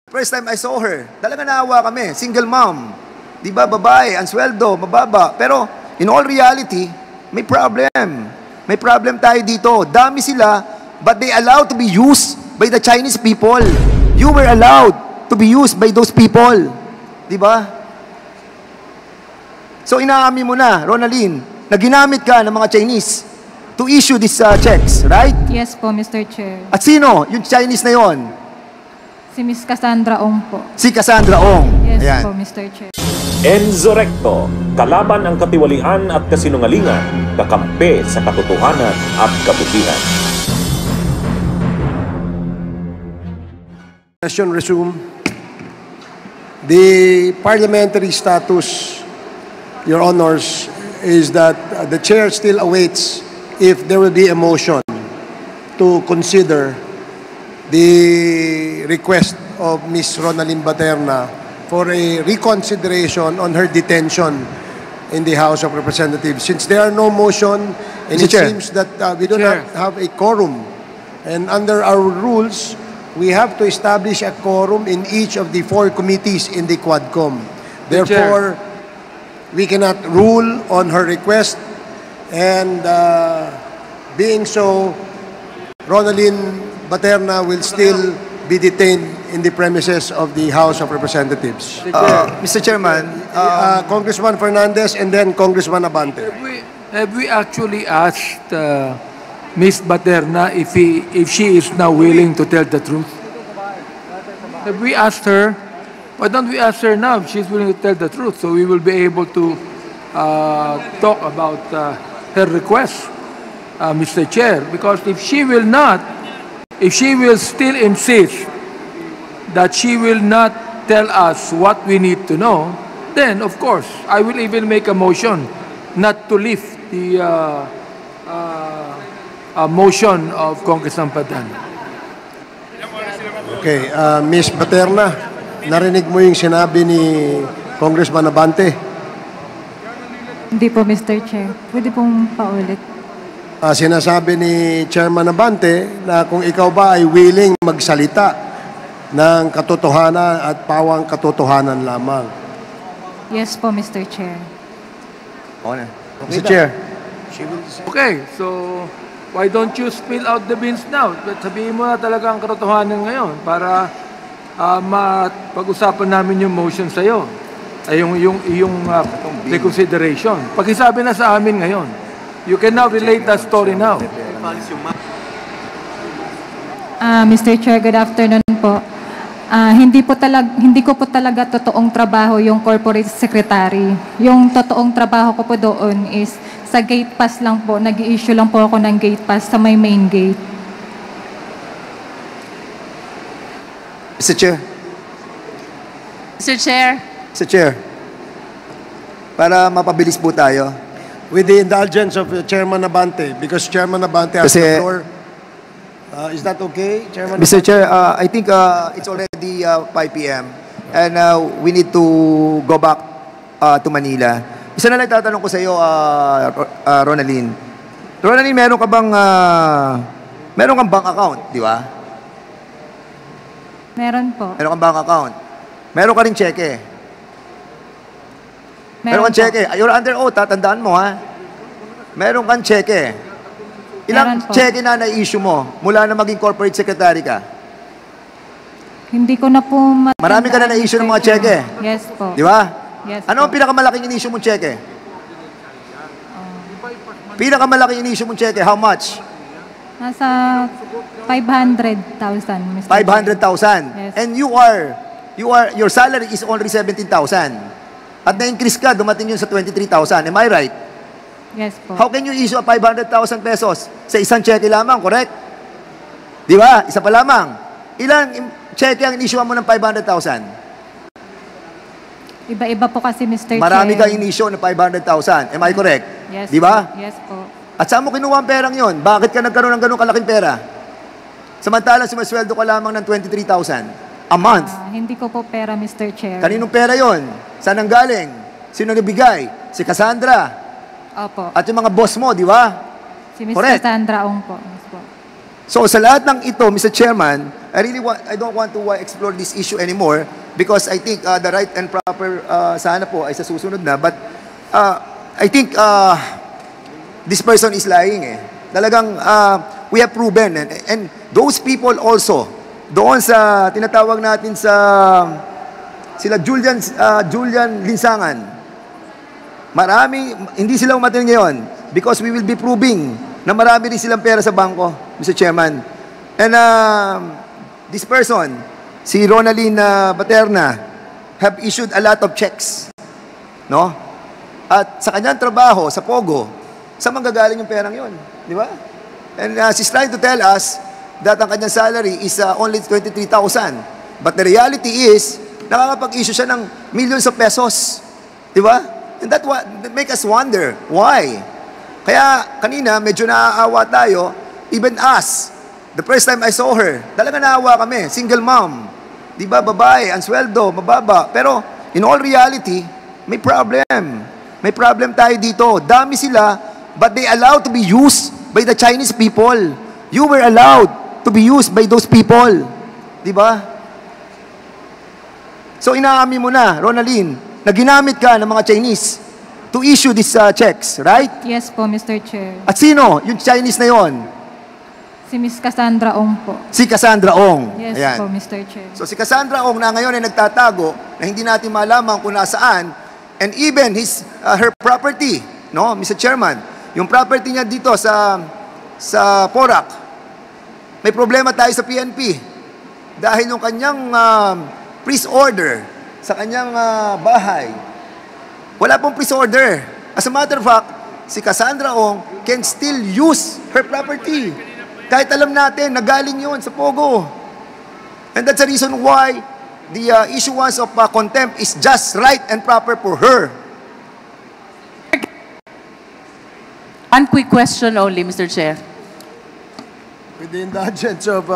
First time I saw her, talaga naawa kami. Single mom. Di ba, babae, ang sweldo, mababa. Pero, in all reality, may problem. May problem tayo dito. Dami sila, but they allowed to be used by the Chinese people. You were allowed to be used by those people. Di ba? So, inaamin mo na, Ronaldin, na ginamit ka ng mga Chinese to issue these checks, right? Yes po, Mr. Chair. At sino? Yung Chinese na yon? Si Miss Cassandra Ong po. Si Cassandra Ong. Yes Ayan. po, Mr. Chair. Enzo Recto, kalaban ang katiwalian at kasinungalingan, kakampi sa katotohanan at kabutihan. Session resume. The parliamentary status, Your Honors, is that the chair still awaits if there will be a motion to consider the request of Ms. Ronaldin Baterna for a reconsideration on her detention in the House of Representatives. Since there are no motion, and it seems that we do not have a quorum, and under our rules, we have to establish a quorum in each of the 4 committees in the Quadcom. Therefore, we cannot rule on her request, and being so, Ronaldin Baterna will still be detained in the premises of the House of Representatives. Mr. Chairman, Congressman Fernandez and then Congressman Abante. Have we actually asked Ms. Baterna if she is now willing to tell the truth? Have we asked her? Why don't we ask her now if she's willing to tell the truth, so we will be able to talk about her request, Mr. Chair? Because if she will still insist that she will not tell us what we need to know, then, of course, I will even make a motion not to lift the motion of Congressman Baterna. Okay, Ms. Baterna, narinig mo yung sinabi ni Congressman Abante? Hindi po, Mr. Chair. Pwede pong paulit. Sinasabi ni Chairman Abante na kung ikaw ba ay willing magsalita ng katotohanan at pawang katotohanan lamang. Yes po, Mr. Chair. Okay. Mr. Chair. Okay, so why don't you spill out the beans now? Sabihin mo na talaga ang katotohanan ngayon para pag-usapan namin yung motion sa'yo. Ay yung reconsideration. Pag-isabi na sa amin ngayon. You can now relate that story now. Mr. Chair, good afternoon po. Hindi ko po talaga totoong trabaho yung corporate secretary. Yung totoong trabaho ko po doon is sa gate pass lang po. Nag-i-issue lang po ako ng gate pass sa may main gate. Mr. Chair. Mr. Chair. Mr. Chair. Para mapabilis po tayo. With the indulgence of Chairman Abante, because Chairman Abante has the floor. Is that okay, Chairman? Mr. Chair, I think it's already 5 p.m. and we need to go back to Manila. Isa na lang tatanong ko sa iyo, Ronaldin. Ronaldin, meron kang bank account, di ba? Meron po. Meron kang bank account. Meron ka rin cheque. Meron kang cheque. You're under oath, tandaan mo, ha? Meron kang cheque. Ilang cheque na na-issue mo mula na maging corporate secretary ka? Hindi ko na po matandaan. Marami ka na na-issue ng mga cheque. Yes po. Di ba? Yes ano ang pinakamalaking in-issue mong cheque? Pinakamalaking in-issue mong cheque, how much? Nasa 500,000, Mr. 500,000. Yes. And your salary is only 17,000. At na-increase ka, dumating yun sa 23,000. Am I right? Yes po. How can you issue a 500,000 pesos sa isang cheque lamang, correct? Di ba? Isa pa lamang. Ilang cheque ang in-issue mo ng 500,000? Iba-iba po kasi, Mr. Marami Chair. kang in-issue ng 500,000. Am I correct? Yes. Di ba? Yes po. At saan mo kinuha ang perang yon? Bakit ka nagkaroon ng ganun kalaking pera? Samantalang sumasweldo ka lamang ng 23,000 a month. Hindi ko po pera, Mr. Chair. Kaninong pera yon? Saan ang galing? Sino nabigay? Si Cassandra. Opo. At yung mga boss mo, di ba? Si Ms. Correct. Cassandra Ong po. Yes po. So sa lahat ng ito, Mr. Chairman, I don't want to explore this issue anymore because I think the right and proper sana po ay sa susunod na. But I think this person is lying eh. Talagang we have proven and those people also doon sa tinatawag natin sa sila Julian Linsangan. Hindi sila umatin ngayon because we will be proving na marami rin silang pera sa bangko, Mr. Chairman. And this person, si Ronaline Baterna, have issued a lot of checks. No? At sa kanyang trabaho, sa Pogo, saan manggagaling yung perang yon? Di ba? And she's trying to tell us that ang kanyang salary is only 23,000. But the reality is, nakakapag-issue siya ng millions of pesos. Di ba? And that make us wonder, why? Kaya kanina, medyo naaawa tayo, even us, the first time I saw her, talaga naawa kami, single mom. Di ba, babae, answeldo, mababa. Pero, in all reality, may problem. May problem tayo dito. Dami sila, but they allowed to be used by the Chinese people. You were allowed to be used by those people. Di ba? So, inaamin mo na, Ronaline, na ginamit ka ng mga Chinese to issue these checks, right? Yes po, Mr. Chair. At sino? Yung Chinese na yon? Si Miss Cassandra Ong po. Si Cassandra Ong. Yes Ayan. po, Mr. Chair. So si Cassandra Ong na ngayon ay nagtatago na hindi natin malaman kung nasaan and even her property, no, Mr. Chairman, yung property niya dito sa Porac, may problema tayo sa PNP dahil yung kanyang freeze order sa kanyang bahay, wala pong freeze order. As a matter of fact, si Cassandra Ong can still use her property. Kahit alam natin, nagaling yun sa Pogo. And that's the reason why the issuance of contempt is just right and proper for her. One quick question only, Mr. Chair. With the indulgence of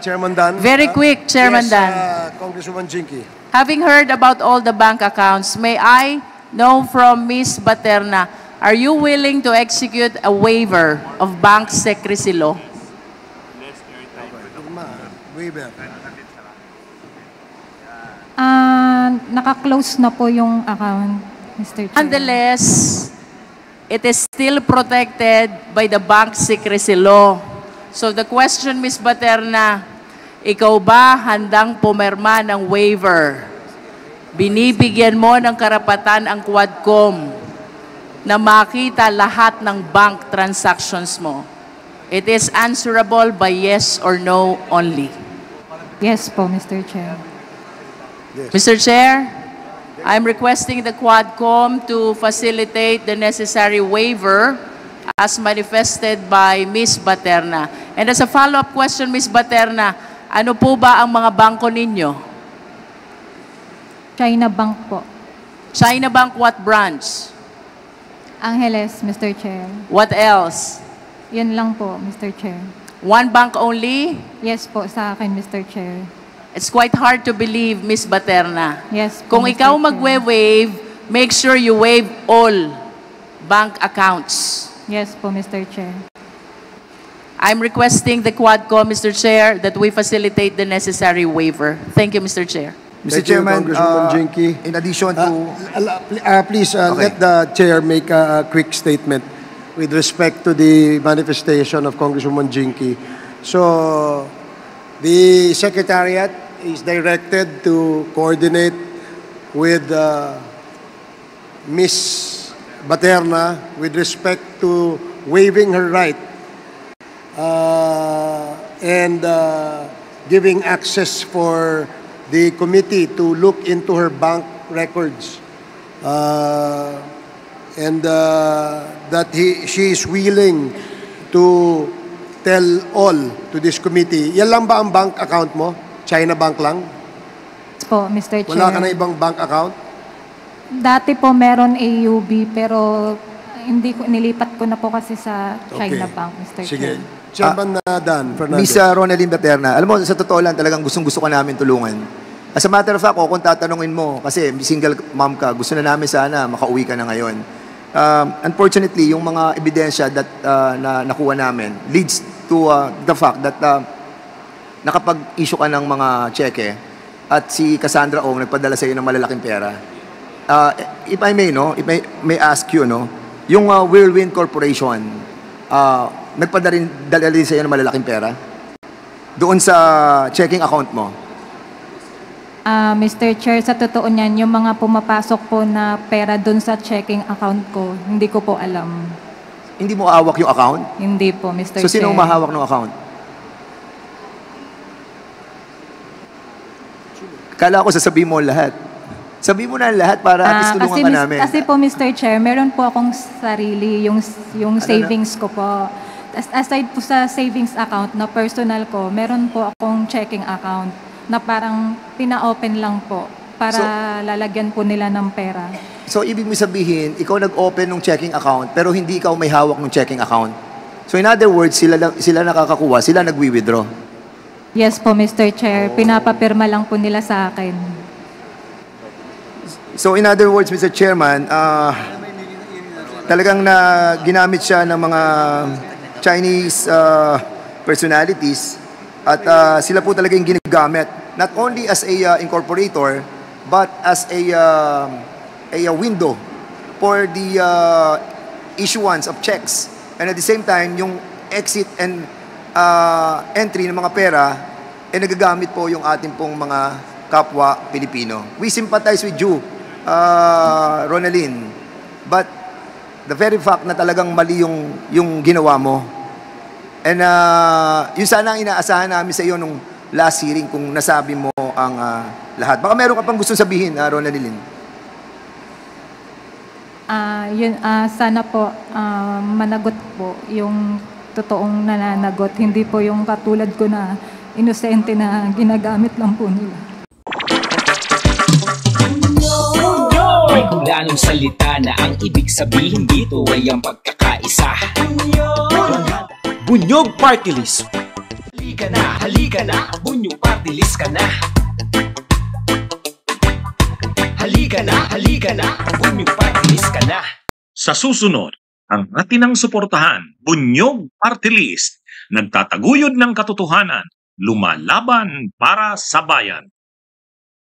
Chairman Dan. Very quick, Chairman yes, Dan. Congresswoman Jinky. Having heard about all the bank accounts, may I know from Ms. Baterna, are you willing to execute a waiver of bank secrecy law? Waiver. Naka-close na po yung account, Mr. Chair. Nonetheless, it is still protected by the bank secrecy law. So the question, Ms. Baterna, ikaw ba handang pumirma ng waiver? Binibigyan mo ng karapatan ang Quadcom na makita lahat ng bank transactions mo. It is answerable by yes or no only. Yes po, Mr. Chair. Yes. Mr. Chair, I'm requesting the Quadcom to facilitate the necessary waiver as manifested by Ms. Baterna. And as a follow-up question, Ms. Baterna, ano po ba ang mga bangko ninyo? China Bank po. China Bank, what branch? Angeles, Mr. Chair. What else? Yun lang po, Mr. Chair. One bank only? Yes po, sa akin, Mr. Chair. It's quite hard to believe, Ms. Baterna. Yes po, Kung Mr. ikaw Chair. magwe-waive, make sure you waive all bank accounts. Yes po, Mr. Chair. I'm requesting the Quadcom, Mr. Chair, that we facilitate the necessary waiver. Thank you, Mr. Chair. Mr. Thank you, Chairman, Congresswoman Jinky. in addition to... Please Okay. let the chair make a quick statement with respect to the manifestation of Congresswoman Jinky. So, the Secretariat is directed to coordinate with Ms. Baterna with respect to waiving her right and giving access for the committee to look into her bank records. And that she is willing to tell all to this committee. Yan lang ba ang bank account mo? China Bank lang? Yes po, Mr. Chair. Wala ka na ibang bank account? Dati po meron AUB, pero nilipat ko na po kasi sa China Bank, Mr. Sige. Chair. Chairman Dan Fernandez. Miss Ronaline Baterna, alam mo, sa totoo lang, talagang gustong-gusto ka namin tulungan. As a matter of fact, kung tatanungin mo, kasi single mom ka, gusto na namin sana makauwi ka na ngayon. Unfortunately, yung mga ebidensya that na nakuha namin leads to the fact that nakapag-issue ka ng mga cheque at si Cassandra Ong nagpadala sa iyo ng malalaking pera. If I may, no, if I may ask you, no, yung Whirlwind Corporation, nagpadala din sa iyo ng malalaking pera doon sa checking account mo? Mr. Chair, sa totoo niyan, yung mga pumapasok po na pera doon sa checking account ko, hindi ko po alam. Hindi mo hawak yung account? Hindi po, Mr. Chair. So, sino ang mahawak ng account? Kala ko sasabihin mo lahat. Sabihin mo na lahat para at least tulungan ka namin. Kasi po, Mr. Chair, meron po akong sarili, yung savings ko po. Aside po sa savings account na personal ko, meron po akong checking account na parang pina-open lang po para lalagyan po nila ng pera. So, ibig mo sabihin, ikaw nag-open ng checking account pero hindi ikaw may hawak ng checking account. So, in other words, sila nakakakuha, sila nagwi-withdraw. Yes po, Mr. Chair. Pinapapirma lang po nila sa akin. So, in other words, Mr. Chairman, talagang ginamit siya ng mga Chinese personalities at sila po talaga yung ginagamit. Not only as a incorporator, but as a window for the issuance of checks. And at the same time, yung exit and entry ng mga pera, nagagamit po yung ating pong mga kapwa Pilipino. We sympathize with you, Ronaldin. But the very fact na talagang mali yung ginawa mo. And yun sana ang inaasahan namin sa iyo nung last hearing kung nasabi mo ang lahat. Baka meron ka pang gustong sabihin, Ronaldin. Sana po managot po yung totoong nananagot. Hindi po yung katulad ko na inosente na ginagamit lang po nila. May kulanong salita na ang ibig sabihin dito ay ang pagkakaisa. Bunyog Party List. Halika na, Bunyog Party List ka na. Halika na, Bunyog Party List ka na. Sa susunod, ang atinang suportahan, Bunyog Party List, nagtataguyod ng katotohanan, lumalaban para sa bayan.